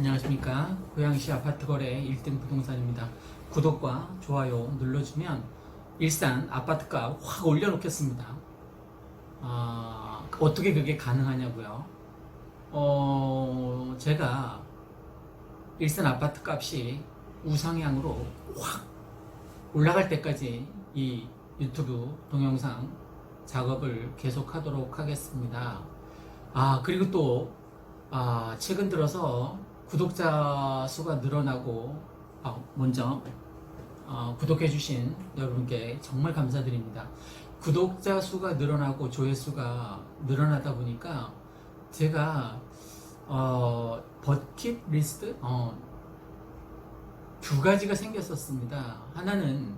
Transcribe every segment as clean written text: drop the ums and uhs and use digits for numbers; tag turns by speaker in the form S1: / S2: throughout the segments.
S1: 안녕하십니까. 고양시 아파트 거래 1등 부동산입니다. 구독과 좋아요 눌러주면 일산 아파트값 확 올려놓겠습니다. 어떻게 그게 가능하냐고요? 제가 일산 아파트 값이 우상향으로 확 올라갈 때까지 이 유튜브 동영상 작업을 계속하도록 하겠습니다. 그리고 또 최근 들어서 구독자 수가 늘어나고 먼저 구독해주신 여러분께 정말 감사드립니다. 구독자 수가 늘어나고 조회수가 늘어나다 보니까 제가 버킷리스트 두 가지가 생겼었습니다. 하나는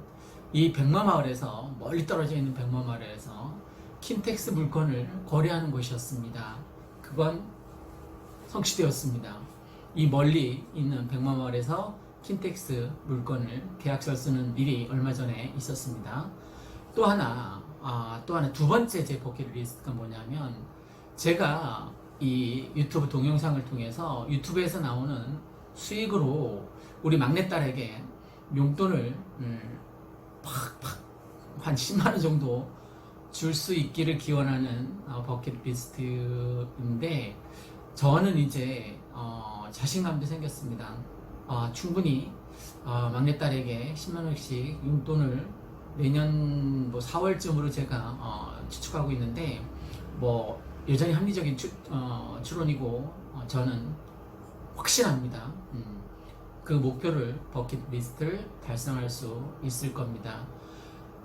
S1: 이 백마마을에서 멀리 떨어져 있는 백마마을에서 킨텍스 물건을 거래하는 곳이었습니다. 그건 성취되었습니다. 이 멀리 있는 백마마을에서 킨텍스 물건을 계약서를 쓰는 일이 얼마 전에 있었습니다. 또 하나 두 번째 제 버킷리스트가 뭐냐면, 제가 이 유튜브 동영상을 통해서 유튜브에서 나오는 수익으로 우리 막내딸에게 용돈을 팍팍 한 10만원 정도 줄 수 있기를 기원하는 버킷리스트인데, 저는 이제 자신감도 생겼습니다. 충분히 막내딸에게 10만원씩 용돈을 내년 4월쯤으로 제가 추측하고 있는데, 여전히 합리적인 추론이고 저는 확신합니다. 그 목표를, 버킷리스트를 달성할 수 있을 겁니다.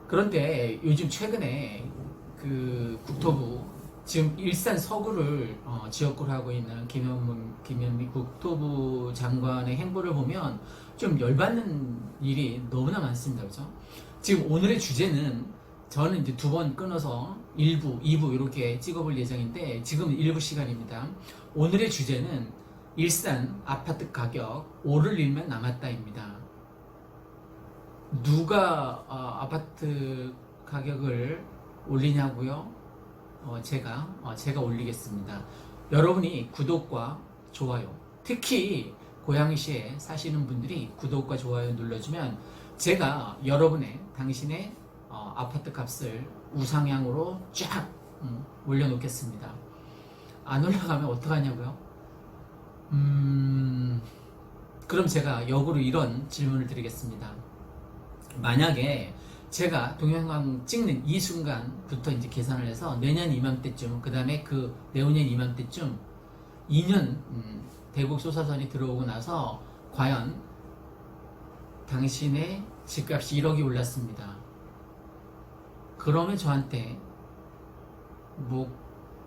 S1: 그런데 요즘 최근에 그 국토부, 지금 일산 서구를 지역구로 하고 있는 김현미 국토부 장관의 행보를 보면 좀 열받는 일이 너무나 많습니다. 그죠? 지금 오늘의 주제는, 저는 이제 두 번 끊어서 1부, 2부 이렇게 찍어볼 예정인데, 지금 1부 시간입니다. 오늘의 주제는 일산 아파트 가격 오를 일만 남았다입니다. 누가 아파트 가격을 올리냐고요? 제가 올리겠습니다. 여러분이 구독과 좋아요, 특히 고양시에 사시는 분들이 구독과 좋아요 눌러주면 제가 당신의 아파트 값을 우상향으로 쫙 올려놓겠습니다. 안 올라가면 어떡하냐고요? 그럼 제가 역으로 이런 질문을 드리겠습니다. 만약에 제가 동영상 찍는 이 순간부터 이제 계산을 해서 내년 이맘때쯤, 그 다음에 그 내후년 이맘때쯤 2년 대북 소사선이 들어오고 나서 과연 당신의 집값이 1억이 올랐습니다. 그러면 저한테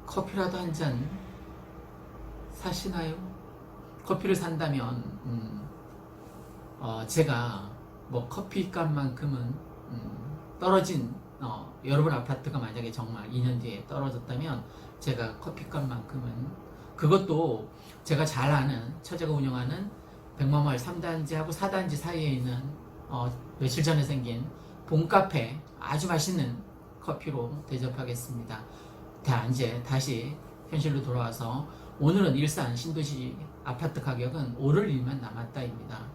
S1: 커피라도 한 잔 사시나요? 커피를 산다면 제가 커피값만큼은 떨어진 여러분 아파트가 만약에 정말 2년 뒤에 떨어졌다면 제가 커피값만큼은, 그것도 제가 잘 아는, 처제가 운영하는 백마마을 3단지하고 4단지 사이에 있는 며칠 전에 생긴 봄카페 아주 맛있는 커피로 대접하겠습니다. 이제 다시 현실로 돌아와서, 오늘은 일산 신도시 아파트 가격은 오를 일만 남았다입니다.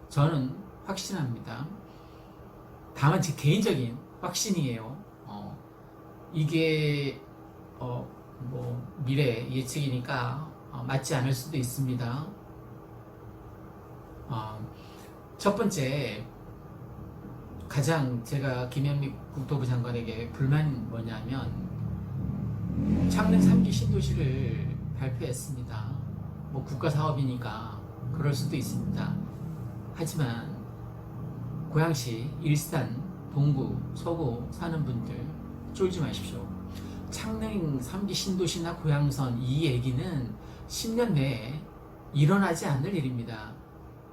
S1: 저는 확신합니다. 다만 제 개인적인 확신이에요. 이게 미래 예측이니까 맞지 않을 수도 있습니다. 첫 번째, 가장 제가 김현미 국토부 장관에게 불만이 뭐냐면, 창릉 3기 신도시를 발표했습니다. 국가 사업이니까 그럴 수도 있습니다. 하지만 고양시, 일산, 동구, 서구 사는 분들 쫄지 마십시오. 창릉 3기 신도시나 고양선, 이 얘기는 10년 내에 일어나지 않을 일입니다.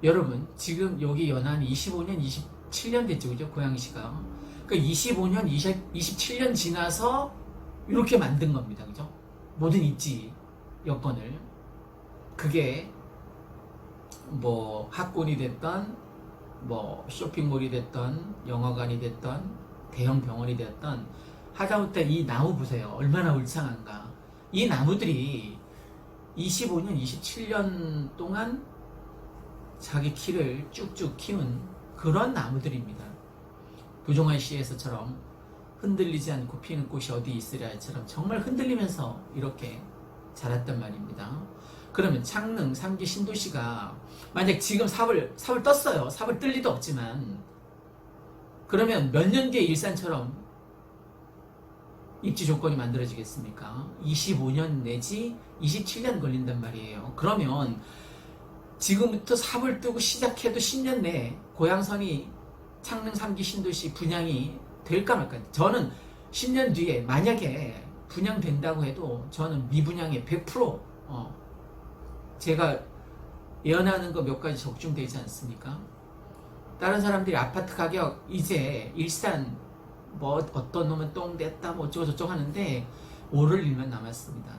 S1: 여러분, 지금 여기 연한이 25년, 27년 됐죠, 그죠? 고양시가. 그러니까 25년, 27년 지나서 이렇게 만든 겁니다, 그죠? 모든 입지 여건을. 그게 학군이 됐던, 쇼핑몰이 됐던, 영화관이 됐던, 대형 병원이 됐던, 하다못해 이 나무 보세요. 얼마나 울창한가. 이 나무들이 25년, 27년 동안 자기 키를 쭉쭉 키운 그런 나무들입니다. 도종환 시에서처럼 흔들리지 않고 피는 꽃이 어디 있으랴처럼 정말 흔들리면서 이렇게 자랐단 말입니다. 그러면 창릉 3기 신도시가 만약 지금 삽을 떴어요. 삽을 뜰 리도 없지만 그러면 몇 년 뒤에 일산처럼 입지 조건이 만들어지겠습니까? 25년 내지 27년 걸린단 말이에요. 그러면 지금부터 삽을 뜨고 시작해도 10년 내에 고향선이 창릉 3기 신도시 분양이 될까 말까. 저는 10년 뒤에 만약에 분양된다고 해도 저는 미분양에 100% 제가 예언하는 거 몇 가지 적중되지 않습니까? 다른 사람들이 아파트 가격 이제 일산 뭐 어떤 놈은 똥 냈다 뭐 어쩌고 저쩌고 하는데 오를 일만 남았습니다.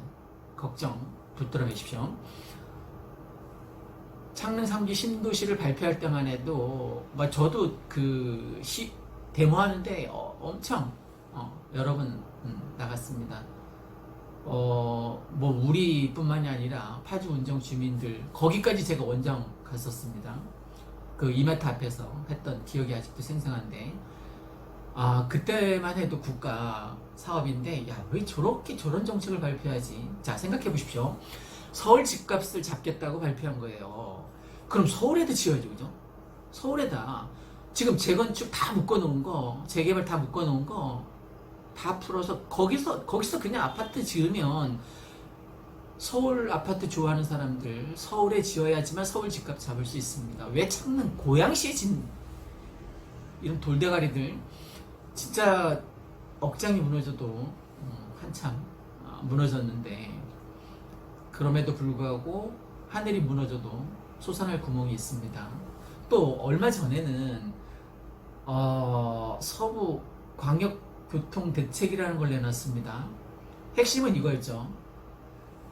S1: 걱정 붙들어 매십시오. 창릉 3기 신도시를 발표할 때만 해도 뭐 저도 그 데모하는데 엄청 여러 번 나갔습니다. 뭐 우리뿐만이 아니라 파주 운정 주민들 거기까지 제가 원정 갔었습니다. 그 이마트 앞에서 했던 기억이 아직도 생생한데 그때만 해도 국가 사업인데 야 왜 저렇게 저런 정책을 발표하지? 자 생각해 보십시오. 서울 집값을 잡겠다고 발표한 거예요. 그럼 서울에도 지어야죠, 그죠? 서울에다 지금 재건축 다 묶어놓은 거, 재개발 다 묶어놓은 거 다 풀어서 거기서 그냥 아파트 지으면 서울 아파트 좋아하는 사람들 서울에 지어야지만 서울 집값 잡을 수 있습니다. 왜 창릉 고양시에 진 이런 돌대가리들 진짜 억장이 무너져도 한참 무너졌는데 그럼에도 불구하고 하늘이 무너져도 솟아날 구멍이 있습니다. 또 얼마 전에는 서부 광역교통대책이라는 걸 내놨습니다. 핵심은 이거였죠.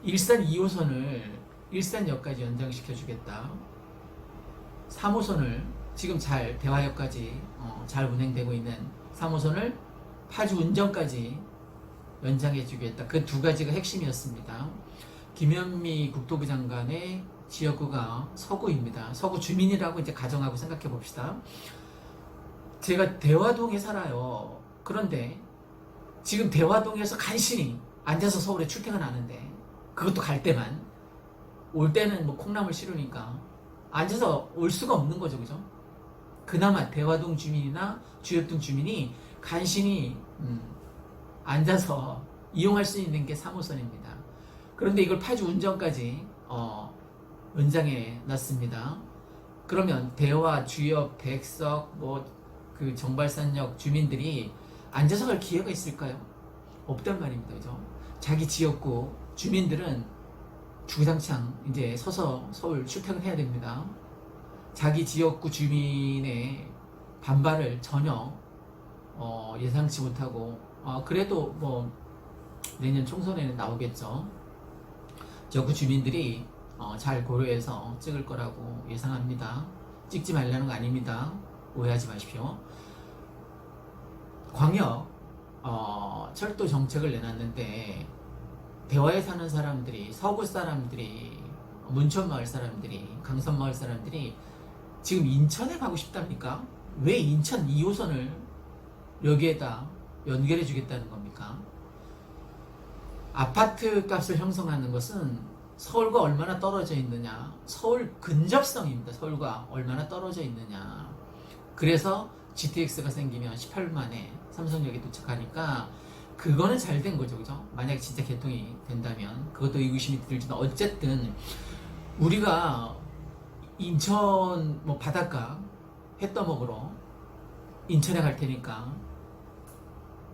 S1: 일산 2호선을 일산역까지 연장시켜주겠다. 3호선을 지금 잘 대화역까지 잘 운행되고 있는 3호선을 파주 운정까지 연장해주겠다. 그 두 가지가 핵심이었습니다. 김현미 국토부 장관의 지역구가 서구입니다. 서구 주민이라고 이제 가정하고 생각해 봅시다. 제가 대화동에 살아요. 그런데 지금 대화동에서 간신히 앉아서 서울에 출퇴근 하는데 그것도 갈 때만 올 때는 뭐 콩나물 싫으니까 앉아서 올 수가 없는 거죠, 그죠? 그나마 대화동 주민이나 주엽동 주민이 간신히 앉아서 이용할 수 있는 게 3호선입니다. 그런데 이걸 파주 운정까지 연장해 놨습니다. 그러면 대화, 주엽, 백석, 뭐 그 정발산역 주민들이 앉아서 갈 기회가 있을까요? 없단 말입니다, 그죠? 자기 지역구 주민들은 주구장창 이제 서서 서울 출퇴근해야 됩니다. 자기 지역구 주민의 반발을 전혀 예상치 못하고 그래도 뭐 내년 총선에는 나오겠죠. 지역구 주민들이 잘 고려해서 찍을 거라고 예상합니다. 찍지 말라는 거 아닙니다. 오해하지 마십시오. 광역 철도 정책을 내놨는데 대화에 사는 사람들이, 서구 사람들이, 문천마을 사람들이, 강선마을 사람들이 지금 인천에 가고 싶답니까? 왜 인천 2호선을 여기에다 연결해 주겠다는 겁니까? 아파트 값을 형성하는 것은 서울과 얼마나 떨어져 있느냐, 서울 근접성입니다. 서울과 얼마나 떨어져 있느냐. 그래서 GTX가 생기면 18분 만에 삼성역에 도착하니까 그거는 잘 된 거죠, 그죠? 만약에 진짜 개통이 된다면 그것도 의구심이 들지만 어쨌든 우리가 인천 뭐 바닷가 회 떠먹으러 인천에 갈 테니까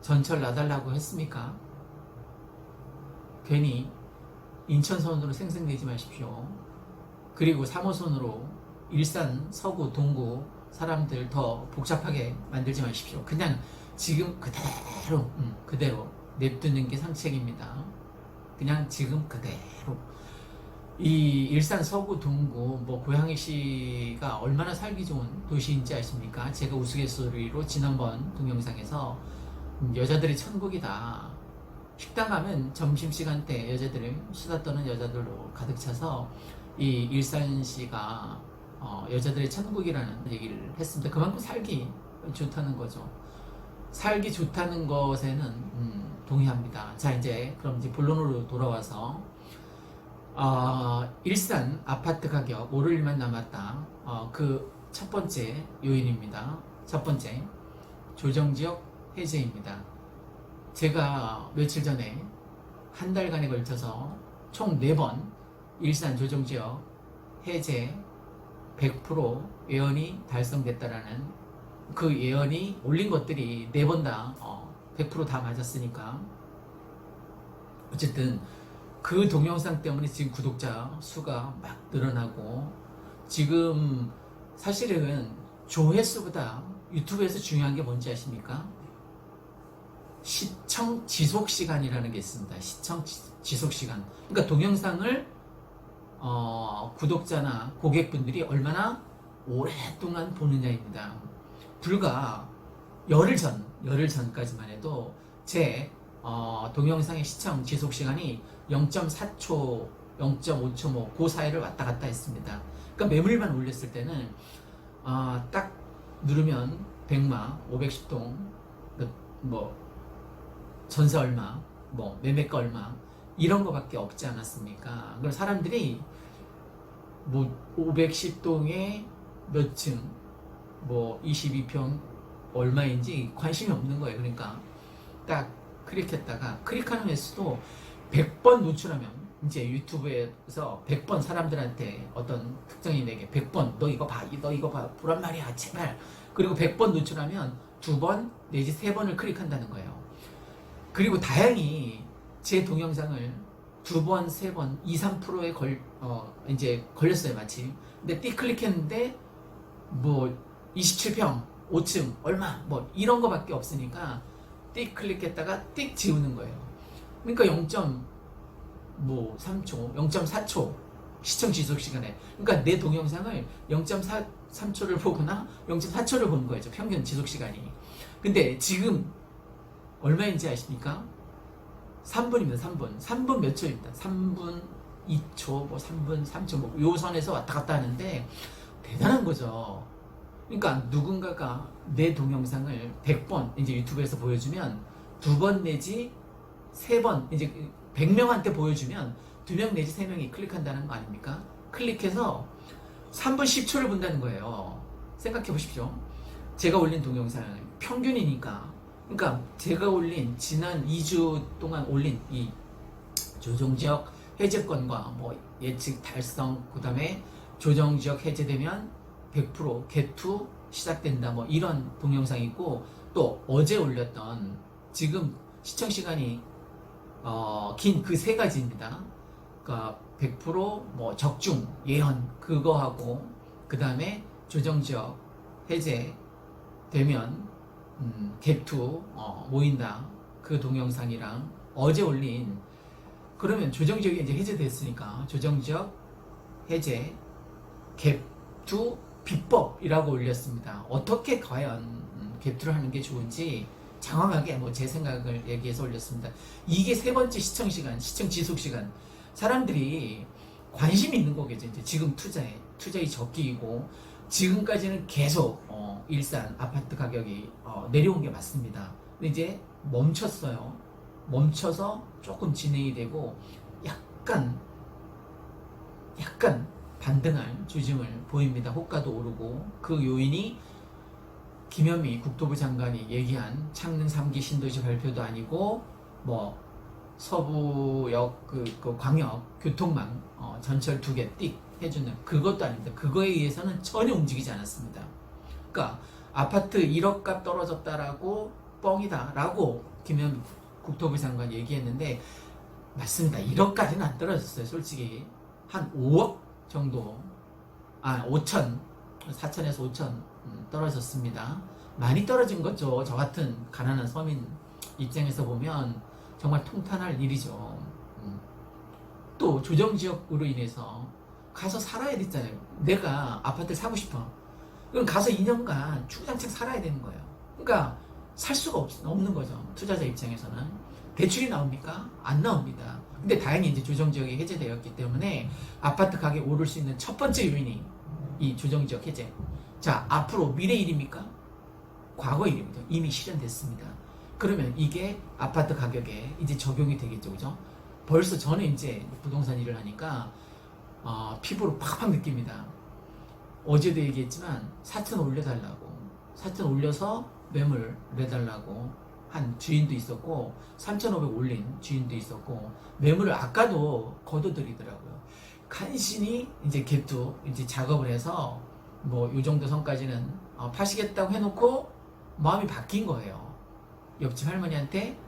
S1: 전철 놔달라고 했습니까? 괜히 인천선으로 생생내지 마십시오. 그리고 3호선으로 일산, 서구, 동구 사람들 더 복잡하게 만들지 마십시오. 그냥 지금 그대로 냅두는 게 상책입니다. 그냥 지금 그대로. 이 일산, 서구, 동구, 뭐 고양시가 얼마나 살기 좋은 도시인지 아십니까? 제가 우스갯소리로 지난번 동영상에서 여자들이 천국이다. 식당 가면 점심시간 때 여자들이 수다 떠는 여자들로 가득 차서 이 일산시가 여자들의 천국이라는 얘기를 했습니다. 그만큼 살기 좋다는 거죠. 살기 좋다는 것에는 동의합니다. 자, 이제 그럼 이제 본론으로 돌아와서 일산 아파트 가격 오를 일만 남았다. 그 첫 번째 요인입니다. 첫 번째, 조정지역 해제입니다. 제가 며칠 전에 한 달간에 걸쳐서 총 4번 일산 조정지역 해제 100% 예언이 달성됐다라는 그 예언이 올린 것들이 4번 다 100% 맞았으니까 어쨌든 그 동영상 때문에 지금 구독자 수가 막 늘어나고 지금 사실은 조회수보다 유튜브에서 중요한 게 뭔지 아십니까? 시청 지속 시간이라는 게 있습니다. 시청 지속 시간. 그러니까 동영상을 구독자나 고객분들이 얼마나 오랫동안 보느냐입니다. 불과 열흘 전까지만 해도 제 동영상의 시청 지속 시간이 0.4초, 0.5초 그 사이를 왔다 갔다 했습니다. 그러니까 매물만 올렸을 때는 딱 누르면 100마, 510동, 뭐 전세 얼마, 뭐 매매가 얼마 이런 거밖에 없지 않았습니까? 그럼 사람들이 뭐 510동에 몇 층, 뭐 22평 얼마인지 관심이 없는 거예요. 그러니까 딱 클릭했다가 클릭하는 횟수도 100번 노출하면 이제 유튜브에서 100번 사람들한테 어떤 특정인에게 100번 너 이거 봐, 너 이거 봐 보란 말이야 제발. 그리고 100번 노출하면 2번 내지 3번을 클릭한다는 거예요. 그리고 다행히 제 동영상을 2번, 3번, 2, 3%에 이제 걸렸어요, 마침. 근데 띡 클릭했는데, 뭐, 27평, 5층, 얼마, 뭐, 이런 거밖에 없으니까, 띡 클릭했다가 띡 지우는 거예요. 그러니까 0.3초, 0.4초, 시청 지속 시간에. 그러니까 내 동영상을 0.3초를 보거나 0.4초를 보는 거죠, 평균 지속 시간이. 근데 지금, 얼마인지 아십니까? 3분입니다. 3분 몇 초입니다. 3분 2초, 뭐 3분 3초, 뭐 요 선에서 왔다 갔다 하는데 대단한 거죠. 그러니까 누군가가 내 동영상을 100번 이제 유튜브에서 보여주면 2번 내지 3번 이제 100명한테 보여주면 2명 내지 3명이 클릭한다는 거 아닙니까? 클릭해서 3분 10초를 본다는 거예요. 생각해 보십시오. 제가 올린 동영상 평균이니까 그러니까 제가 올린 지난 2주 동안 올린 이 조정지역 해제권과 뭐 예측 달성 그 다음에 조정지역 해제되면 100% 개투 시작된다 뭐 이런 동영상이 있고 또 어제 올렸던 지금 시청 시간이 긴 그 3가지입니다. 그러니까 100%뭐 적중 예언 그거하고 그 다음에 조정지역 해제되면 갭2 모인다 그 동영상이랑 어제 올린 그러면 조정지역이 이제 해제됐으니까 조정지역 해제 갭2 비법이라고 올렸습니다. 어떻게 과연 갭2를 하는 게 좋은지 장황하게 뭐 제 생각을 얘기해서 올렸습니다. 이게 3번째 시청 시간, 시청 지속 시간 사람들이 관심이 있는 거겠죠. 이제 지금 투자의 적기이고 지금까지는 계속 일산 아파트 가격이 내려온 게 맞습니다. 근데 이제 멈췄어요. 멈춰서 조금 진행이 되고 약간 반등할 조짐을 보입니다. 호가도 오르고 그 요인이 김현미 국토부 장관이 얘기한 창릉 3기 신도시 발표도 아니고 뭐 서부역 그 광역 교통망 전철 2개 띡 해주는 그것도 아닙니다. 그거에 의해서는 전혀 움직이지 않았습니다. 그러니까 아파트 1억 값 떨어졌다라고 뻥이다 라고 김현미 국토부 장관이 얘기했는데 맞습니다. 1억까지는 안 떨어졌어요. 솔직히 한 5억 정도 5천 4천에서 5천 떨어졌습니다. 많이 떨어진 거죠. 저 같은 가난한 서민 입장에서 보면 정말 통탄할 일이죠. 또 조정지역으로 인해서 가서 살아야 됐잖아요. 내가 아파트를 사고 싶어. 그럼 가서 2년간 주구장창 살아야 되는 거예요. 그러니까 살 수가 없는 거죠. 투자자 입장에서는. 대출이 나옵니까? 안 나옵니다. 근데 다행히 이제 조정지역이 해제되었기 때문에 아파트 가격이 오를 수 있는 첫 번째 요인이 이 조정지역 해제. 자, 앞으로 미래 일입니까? 과거 일입니다. 이미 실현됐습니다. 그러면 이게 아파트 가격에 이제 적용이 되겠죠, 그죠? 벌써 저는 이제 부동산 일을 하니까 피부로 팍팍 느낍니다. 어제도 얘기했지만 4천 올려달라고, 4천 올려서 매물 내달라고 한 주인도 있었고 3,500 올린 주인도 있었고 매물을 아까도 거둬들이더라고요. 간신히 이제 갭투 이제 작업을 해서 뭐 요 정도 선까지는 파시겠다고 해놓고 마음이 바뀐 거예요. 옆집 할머니한테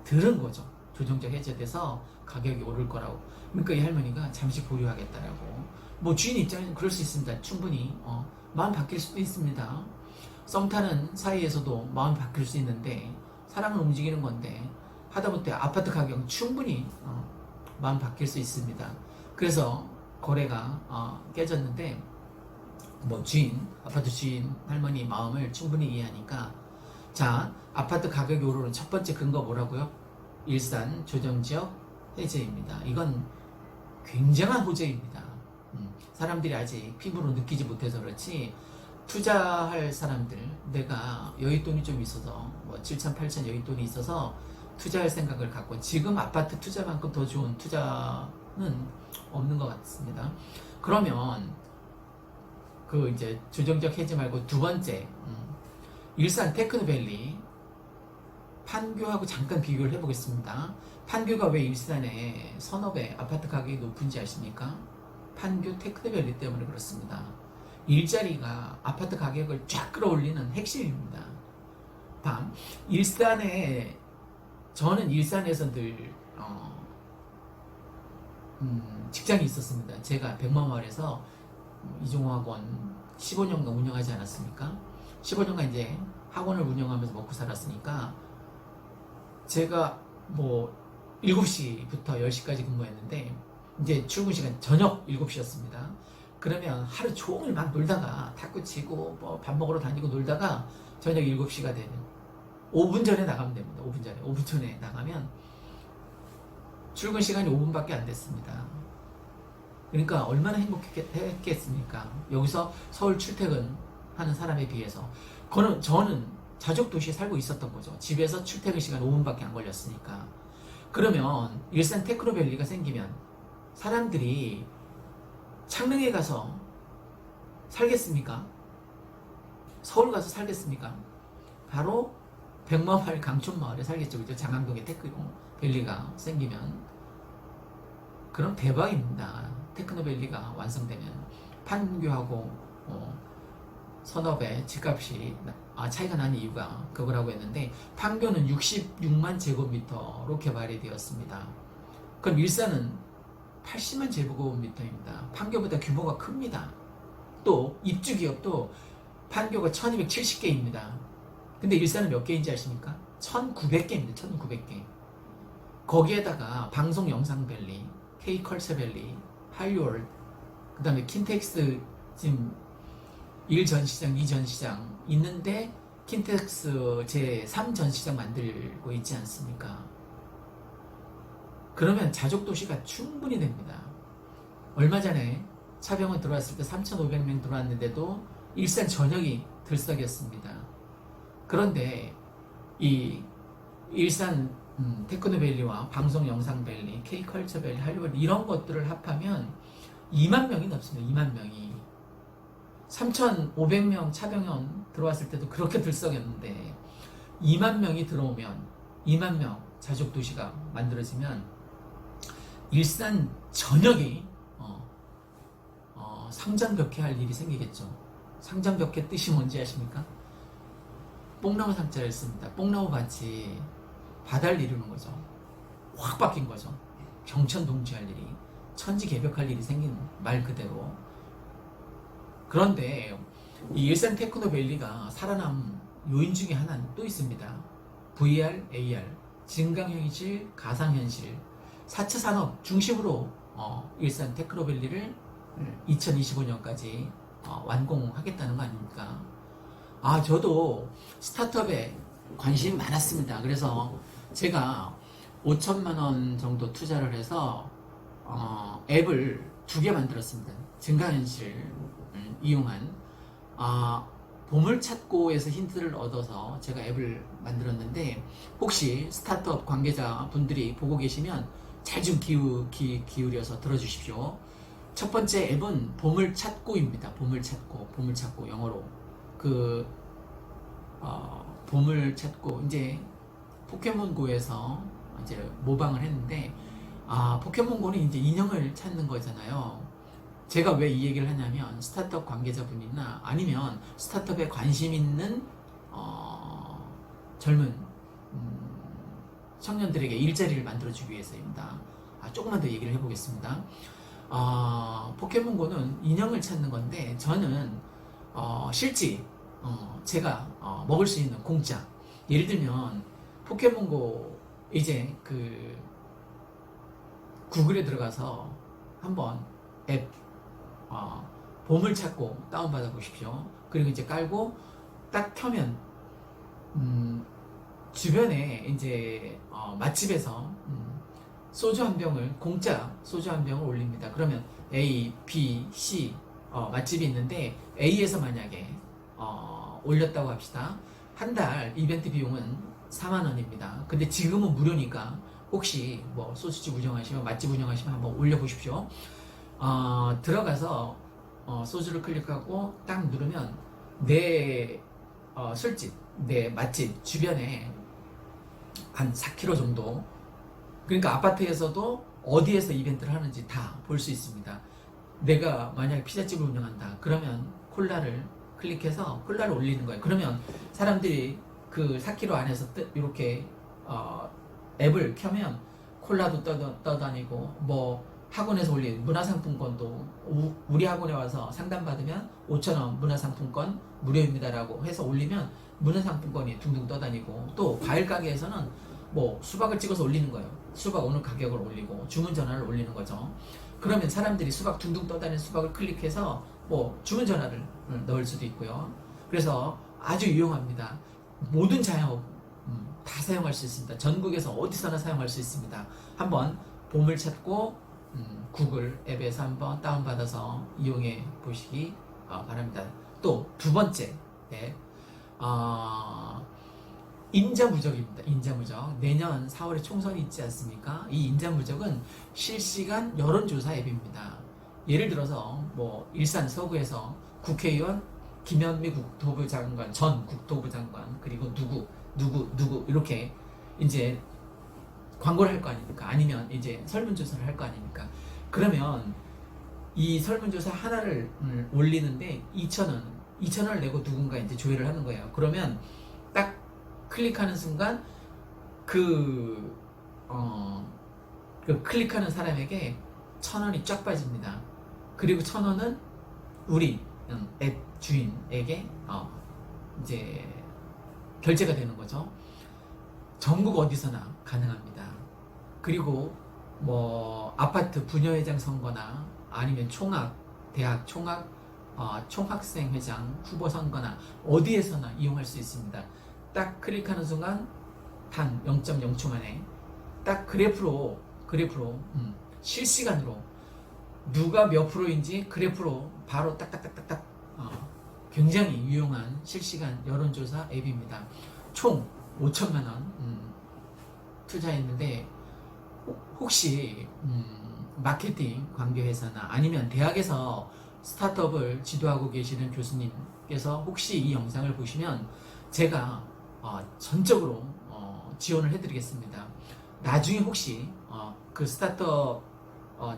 S1: 들은 거죠. 조정적 해제돼서 가격이 오를 거라고. 그러니까 이 할머니가 잠시 보류하겠다라고. 뭐 주인 입장에는 그럴 수 있습니다. 충분히 마음 바뀔 수도 있습니다. 썸 타는 사이에서도 마음 바뀔 수 있는데 사람은 움직이는 건데 하다못해 아파트 가격은 충분히 마음 바뀔 수 있습니다. 그래서 거래가 깨졌는데 뭐 주인, 아파트 주인 할머니 마음을 충분히 이해하니까 자, 아파트 가격이 오르는 첫 번째 근거 뭐라고요? 일산 조정지역 해제입니다. 이건 굉장한 호재입니다. 사람들이 아직 피부로 느끼지 못해서 그렇지 투자할 사람들, 내가 여윳돈이 좀 있어서 뭐 7천, 8천 여윳돈이 있어서 투자할 생각을 갖고 지금 아파트 투자만큼 더 좋은 투자는 없는 것 같습니다. 그러면 그 이제 조정적 해지 말고 두 번째 일산 테크노밸리 판교하고 잠깐 비교를 해보겠습니다. 판교가 왜 일산의 선업의 아파트 가격이 높은지 아십니까? 판교 테크노밸리 때문에 그렇습니다. 일자리가 아파트 가격을 쫙 끌어올리는 핵심입니다. 다음, 일산에 저는 일산에서 늘 직장이 있었습니다. 제가 백마마을에서 이종학원 15년간 운영하지 않았습니까? 15년간 이제 학원을 운영하면서 먹고 살았으니까 제가 뭐 7시부터 10시까지 근무했는데 이제 출근 시간 저녁 7시였습니다. 그러면 하루 종일 막 놀다가 탁구 치고 뭐 밥 먹으러 다니고 놀다가 저녁 7시가 되면 5분 전에 나가면 됩니다. 5분 전에 나가면 출근 시간이 5분밖에 안 됐습니다. 그러니까 얼마나 행복했겠습니까? 여기서 서울 출퇴근하는 사람에 비해서 저는 자족 도시에 살고 있었던 거죠. 집에서 출퇴근 시간 5분밖에 안 걸렸으니까. 그러면 일산 테크노밸리가 생기면 사람들이 창릉에 가서 살겠습니까? 서울 가서 살겠습니까? 바로 백마마을 강촌마을에 살겠죠. 그죠? 장항동에 테크노밸리가 생기면 그럼 대박입니다. 테크노밸리가 완성되면 판교하고 선업의 집값이 차이가 나는 이유가 그거라고 했는데 판교는 66만 제곱미터로 개발이 되었습니다. 그럼 일산은 80만 제곱미터입니다. 판교보다 규모가 큽니다. 또 입주기업도 판교가 1270개입니다. 근데 일산은 몇 개인지 아십니까? 1900개입니다. 1900개. 거기에다가 방송 영상밸리, K컬처밸리, 한류월, 그 다음에 킨텍스 지금 1전시장, 2전시장 있는데 킨텍스 제3전시장 만들고 있지 않습니까? 그러면 자족도시가 충분히 됩니다. 얼마 전에 차병원 들어왔을 때 3,500명 들어왔는데도 일산 전역이 들썩였습니다. 그런데 이 일산 테크노밸리와 방송영상밸리, K컬처밸리, 할리우드 이런 것들을 합하면 2만 명이 넘습니다. 2만 명이. 3,500명 차병원 들어왔을 때도 그렇게 들썩였는데 2만 명이 들어오면 2만 명 자족도시가 만들어지면 일산 전역이 상장벽해할 일이 생기겠죠. 상장벽해 뜻이 뭔지 아십니까? 뽕나무 상자를 씁니다. 뽕나무 밭이 바다를 이루는 거죠. 확 바뀐 거죠. 경천동지할 일이, 천지개벽할 일이 생긴 말 그대로. 그런데 이 일산 테크노밸리가 살아남 요인 중에 하나는 또 있습니다. VR, AR, 증강현실, 가상현실, 4차 산업 중심으로 일산 테크노밸리를 2025년까지 완공하겠다는 거 아닙니까? 저도 스타트업에 관심이 많았습니다. 그래서 제가 5천만 원 정도 투자를 해서 앱을 2개 만들었습니다. 증강현실을 이용한 보물찾고에서 힌트를 얻어서 제가 앱을 만들었는데, 혹시 스타트업 관계자분들이 보고 계시면 잘 좀 기울여서 들어주십시오. 첫 번째 앱은 보물찾고입니다. 보물찾고 영어로 보물찾고, 이제 포켓몬고에서 이제 모방을 했는데, 포켓몬고는 이제 인형을 찾는 거잖아요. 제가 왜 이 얘기를 하냐면, 스타트업 관계자분이나 아니면 스타트업에 관심 있는 젊은 청년들에게 일자리를 만들어주기 위해서입니다. 조금만 더 얘기를 해보겠습니다. 포켓몬고는 인형을 찾는 건데, 저는 실제 제가 먹을 수 있는 공짜, 예를 들면 포켓몬고 이제 구글에 들어가서 한번 앱 보물찾고 다운받아 보십시오. 그리고 이제 깔고 딱 켜면 주변에 이제 맛집에서 소주 한 병을, 공짜 소주 한 병을 올립니다. 그러면 A, B, C 맛집이 있는데, A에서 만약에 올렸다고 합시다. 한 달 이벤트 비용은 4만 원입니다. 근데 지금은 무료니까 혹시 뭐 소주집 운영하시면, 맛집 운영하시면 한번 올려보십시오. 들어가서 소주를 클릭하고 딱 누르면 내 술집, 내 맛집 주변에 한 4km 정도, 그러니까 아파트에서도 어디에서 이벤트를 하는지 다 볼 수 있습니다. 내가 만약에 피자집을 운영한다 그러면 콜라를 클릭해서 콜라를 올리는 거예요. 그러면 사람들이 그 4km 안에서 이렇게 앱을 켜면 콜라도 떠다니고, 뭐 학원에서 올린 문화상품권도, 우리 학원에 와서 상담받으면 5,000원 문화상품권 무료입니다라고 해서 올리면 문화상품권이 둥둥 떠다니고, 또 과일 가게에서는 뭐 수박을 찍어서 올리는 거예요. 수박 어느 가격을 올리고 주문 전화를 올리는 거죠. 그러면 사람들이 수박 둥둥 떠다니는 수박을 클릭해서 뭐 주문 전화를 넣을 수도 있고요. 그래서 아주 유용합니다. 모든 자영업 다 사용할 수 있습니다. 전국에서 어디서나 사용할 수 있습니다. 한번 보물찾고 구글 앱에서 한번 다운받아서 이용해 보시기 바랍니다. 또 두 번째 앱, 인자무적입니다. 인자무적. 내년 4월에 총선이 있지 않습니까? 이 인자무적은 실시간 여론조사 앱입니다. 예를 들어서 뭐 일산 서구에서 국회의원 김현미 국토부 장관, 전 국토부 장관, 그리고 누구 이렇게 이제 광고를 할 거 아닙니까? 아니면 이제 설문조사를 할 거 아닙니까? 그러면 이 설문조사 하나를 올리는데 2,000원을 내고 누군가 이제 조회를 하는 거예요. 그러면 딱 클릭하는 순간 그 클릭하는 사람에게 1,000원이 쫙 빠집니다. 그리고 1,000원은 우리 앱 주인에게 이제 결제가 되는 거죠. 전국 어디서나 가능합니다. 그리고 뭐 아파트 부녀회장 선거나 아니면 대학 총학, 총학생 회장 후보 선거나 어디에서나 이용할 수 있습니다. 딱 클릭하는 순간 단 0.0초 만에 딱 그래프로 실시간으로 누가 몇 프로인지 그래프로 바로 딱딱딱딱딱 굉장히 유용한 실시간 여론조사 앱입니다. 총 5천만 원 투자했는데, 혹시 마케팅 관계회사나 아니면 대학에서 스타트업을 지도하고 계시는 교수님께서 혹시 이 영상을 보시면 제가 전적으로 지원을 해드리겠습니다. 나중에 혹시 그 스타트업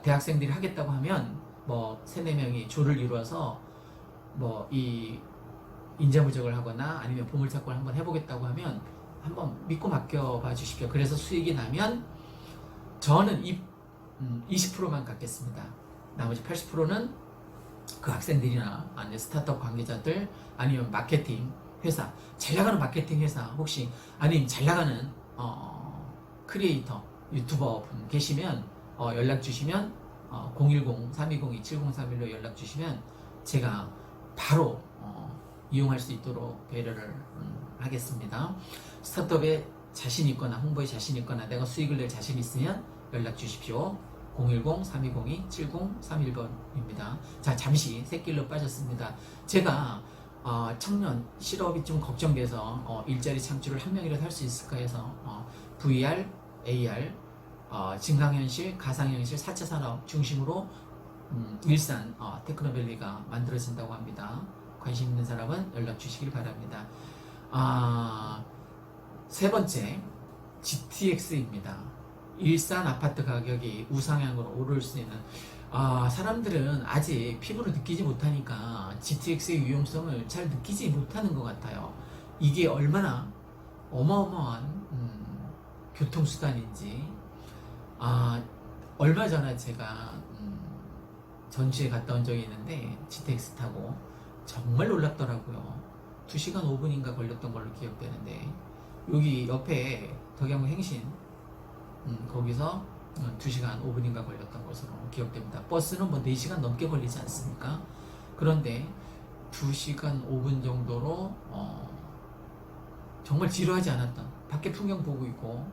S1: 대학생들이 하겠다고 하면 뭐 3-4명이 조를 이루어서 뭐 이 인자무적을 하거나 아니면 보물찾기를 한번 해보겠다고 하면 한번 믿고 맡겨봐 주십시오. 그래서 수익이 나면 저는 20%만 갖겠습니다. 나머지 80%는 그 학생들이나 아니면 스타트업 관계자들 아니면 마케팅 회사, 잘 나가는 마케팅 회사 혹시 아니면 잘 나가는 크리에이터 유튜버 분 계시면 연락 주시면 010-3202-7031로 연락 주시면 제가 바로 이용할 수 있도록 배려를 하겠습니다. 스타트업에 자신 있거나 홍보에 자신 있거나 내가 수익을 낼 자신 있으면 연락 주십시오. 010-3202-7031번입니다. 자, 잠시 새길로 빠졌습니다. 제가 청년 실업이 좀 걱정돼서 일자리 창출을 한 명이라도 할 수 있을까 해서 VR, AR, 증강현실, 가상현실 4차 산업 중심으로 일산 테크노밸리가 만들어진다고 합니다. 관심 있는 사람은 연락 주시길 바랍니다. 세 번째, GTX입니다. 일산 아파트 가격이 우상향으로 오를 수 있는, 사람들은 아직 피부로 느끼지 못하니까 GTX의 유용성을 잘 느끼지 못하는 것 같아요. 이게 얼마나 어마어마한 교통수단인지. 얼마 전에 제가 전주에 갔다 온 적이 있는데 GTX 타고 정말 놀랍더라고요. 2시간 5분인가 걸렸던 걸로 기억되는데, 여기 옆에 덕양구 행신 거기서 2시간 5분인가 걸렸던 것으로 기억됩니다. 버스는 뭐 4시간 넘게 걸리지 않습니까? 그런데 2시간 5분 정도로 정말 지루하지 않았던, 밖에 풍경 보고 있고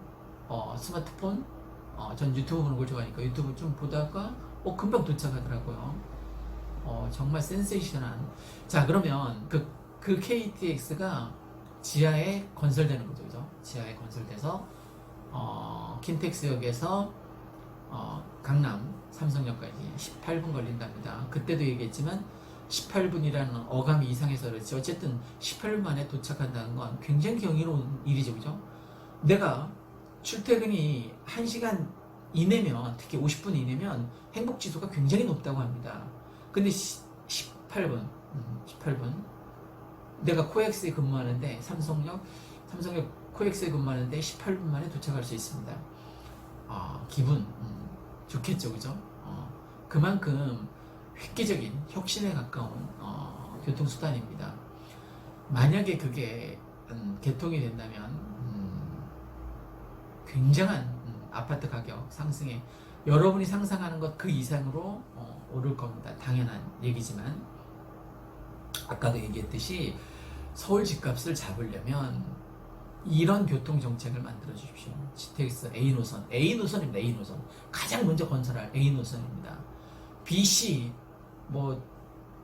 S1: 스마트폰, 전 유튜브 보는 걸 좋아하니까 유튜브 좀 보다가 금방 도착하더라고요. 정말 센세이션한. 자, 그러면 그 KTX가 지하에 건설되는 거죠, 그죠? 지하에 건설돼서 킨텍스역에서 강남 삼성역까지 18분 걸린답니다. 그때도 얘기했지만 18분이라는 어감이 이상해서 그렇지, 어쨌든 18분 만에 도착한다는 건 굉장히 경이로운 일이죠, 그죠? 내가 출퇴근이 1시간 이내면, 특히 50분 이내면 행복지수가 굉장히 높다고 합니다. 근데 18분 내가 코엑스에 근무하는데, 삼성역 코엑스에 근무하는데 18분 만에 도착할 수 있습니다. 기분 좋겠죠, 그죠? 그만큼 획기적인 혁신에 가까운 교통수단입니다. 만약에 그게 개통이 된다면 굉장한 아파트 가격 상승에, 여러분이 상상하는 것 그 이상으로 오를 겁니다. 당연한 얘기지만, 아까도 얘기했듯이 서울 집값을 잡으려면 이런 교통정책을 만들어 주십시오. GTX A노선입니다. A노선. 가장 먼저 건설할 A노선입니다. B, C 뭐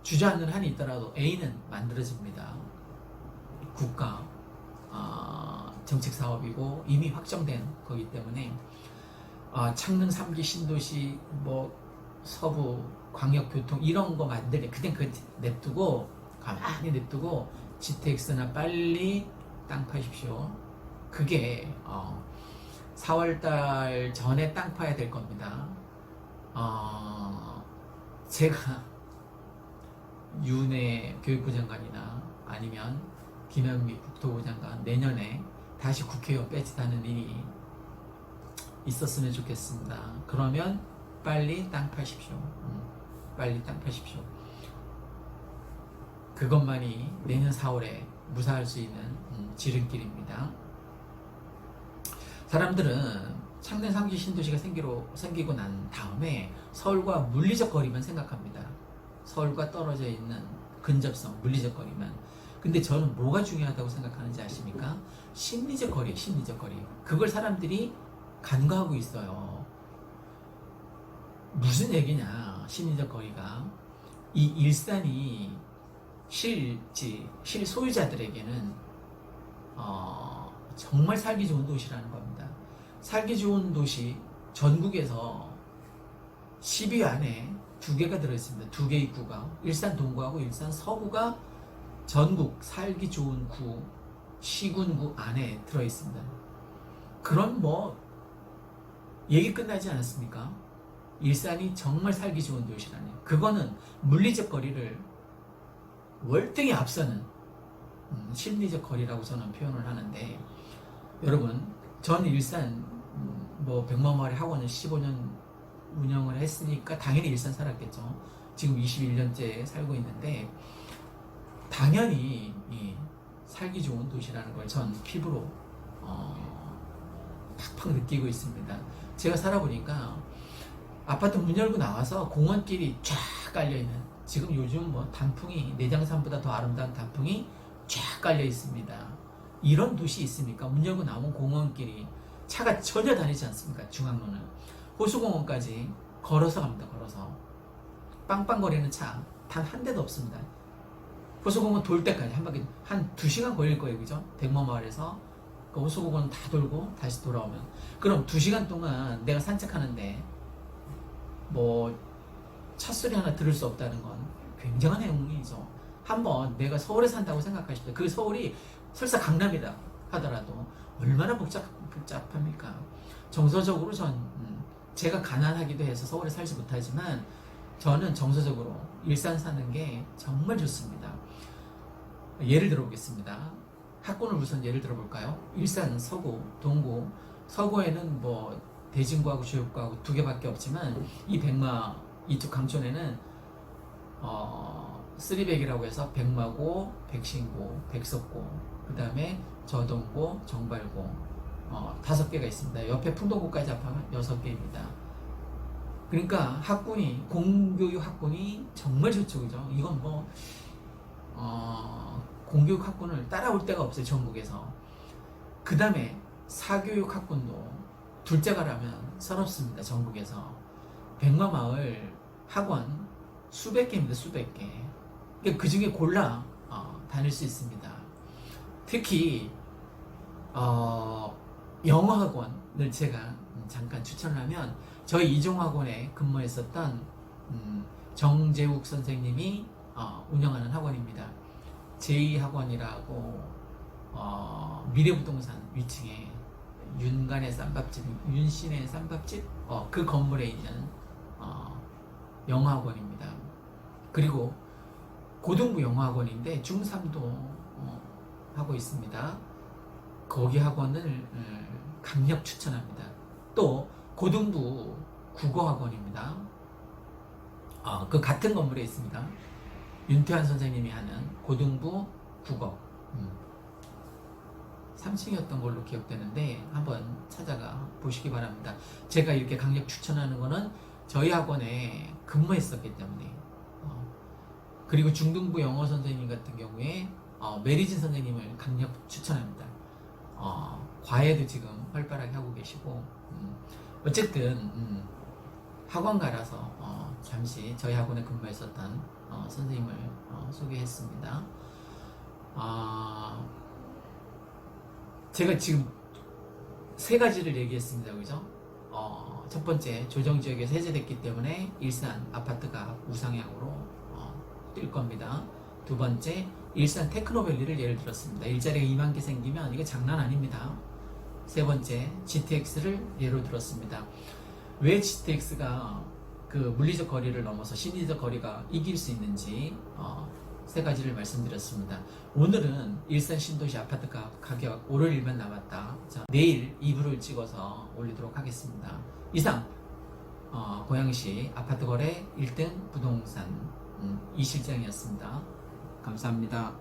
S1: 주저앉는 한이 있더라도 A는 만들어집니다. 국가 정책 사업이고 이미 확정된 거기 때문에 창릉 3기 신도시, 뭐 서부 광역교통 이런 거 만들래, 그냥 냅두고, 가만히 냅두고 GTX나 빨리 땅 파십시오. 그게 4월달 전에 땅 파야 될 겁니다. 제가 윤해 교육부 장관이나 아니면 김현미 국토부 장관 내년에 다시 국회의원 빼지다는 일이 있었으면 좋겠습니다. 그러면 빨리 땅 파십시오. 빨리 땅 파십시오. 그것만이 내년 4월에 무사할 수 있는 지름길입니다. 사람들은 창릉 3기 신도시가 생기고 난 다음에 서울과 물리적 거리만 생각합니다. 서울과 떨어져 있는 근접성, 물리적 거리만. 근데 저는 뭐가 중요하다고 생각하는지 아십니까? 심리적 거리, 심리적 거리. 그걸 사람들이 간과하고 있어요. 무슨 얘기냐, 심리적 거리가. 이 일산이 실소유자들에게는 정말 살기 좋은 도시라는 겁니다. 살기 좋은 도시, 전국에서 10위 안에 2개가 들어있습니다. 2개 입구가. 일산 동구하고 일산 서구가 전국 살기 좋은 구, 시군구 안에 들어있습니다. 그럼 뭐 얘기 끝나지 않았습니까? 일산이 정말 살기 좋은 도시라네요. 그거는 물리적 거리를 월등히 앞서는 심리적 거리라고 저는 표현을 하는데, 여러분, 전 일산 뭐 백마마을의 학원을 15년 운영을 했으니까 당연히 일산 살았겠죠. 지금 21년째 살고 있는데 당연히 살기 좋은 도시라는 걸 전 피부로 팍팍 느끼고 있습니다. 제가 살아보니까 아파트 문 열고 나와서 공원길이 쫙 깔려있는, 지금 요즘 뭐 단풍이, 내장산보다 더 아름다운 단풍이 쫙 깔려 있습니다. 이런 도시 있습니까? 문 열고 나온 공원길이 차가 전혀 다니지 않습니까? 중앙로는 호수공원까지 걸어서 갑니다. 걸어서 빵빵거리는 차 단 한 대도 없습니다. 호수공원 돌 때까지 한 바퀴 한 2시간 걸릴 거예요. 그죠? 백마마을에서 그 호수공원 다 돌고 다시 돌아오면 그럼 2시간 동안 내가 산책하는데 뭐 찻소리 하나 들을 수 없다는 건 굉장한 행운이죠. 한번 내가 서울에 산다고 생각하실 때 그 서울이 설사 강남이다 하더라도 얼마나 복잡합니까? 정서적으로 제가 가난하기도 해서 서울에 살지 못하지만 저는 정서적으로 일산 사는 게 정말 좋습니다. 예를 들어보겠습니다. 학군을 우선 예를 들어볼까요? 일산, 서구, 동구. 서구에는 뭐 대진구하고 주역구하고 2개밖에 없지만 이 백마 이쪽 강촌에는 쓰리백이라고 해서 백마고, 백신고, 백석고, 그 다음에 저동고, 정발고 5개가 있습니다. 옆에 풍동고까지 합하면 6개입니다. 그러니까 학군이 공교육 학군이 정말 좋죠, 그죠? 이건 뭐 공교육 학군을 따라올 데가 없어요, 전국에서. 그 다음에 사교육 학군도 둘째가라면 서럽습니다, 전국에서. 백마마을 학원 수백 개입니다, 수백 개. 그 중에 골라 다닐 수 있습니다. 특히 영어 학원을 제가 잠깐 추천을 하면 저희 이종학원에 근무했었던 정재욱 선생님이 운영하는 학원입니다. 제2학원이라고 미래부동산 위층에 윤간의 쌈밥집, 윤신의 쌈밥집 그 건물에 있는 영어학원입니다. 그리고 고등부 영어학원인데 중3도 하고 있습니다. 거기 학원을 강력 추천합니다. 또 고등부 국어학원입니다. 그 같은 건물에 있습니다. 윤태환 선생님이 하는 고등부 국어 3층이었던 걸로 기억되는데 한번 찾아가 보시기 바랍니다. 제가 이렇게 강력 추천하는 거는 저희 학원에 근무했었기 때문에 그리고 중등부 영어 선생님 같은 경우에 메리진 선생님을 강력 추천합니다. 과외도 지금 활발하게 하고 계시고 어쨌든 학원가라서 잠시 저희 학원에 근무했었던 선생님을 소개했습니다. 제가 지금 3가지를 얘기했습니다. 그죠? 첫 번째, 조정지역에서 해제됐기 때문에 일산 아파트가 우상향으로 뛸 겁니다. 두 번째, 일산 테크노밸리를 예를 들었습니다. 일자리가 2만 개 생기면 이거 장난 아닙니다. 세 번째, GTX를 예로 들었습니다. 왜 GTX가 그 물리적 거리를 넘어서 심리적 거리가 이길 수 있는지 3가지를 말씀드렸습니다. 오늘은 일산 신도시 아파트 가격 오를 일만 남았다. 자, 내일 2부를 찍어서 올리도록 하겠습니다. 이상 고양시 아파트 거래 1등 부동산 이실장이었습니다. 감사합니다.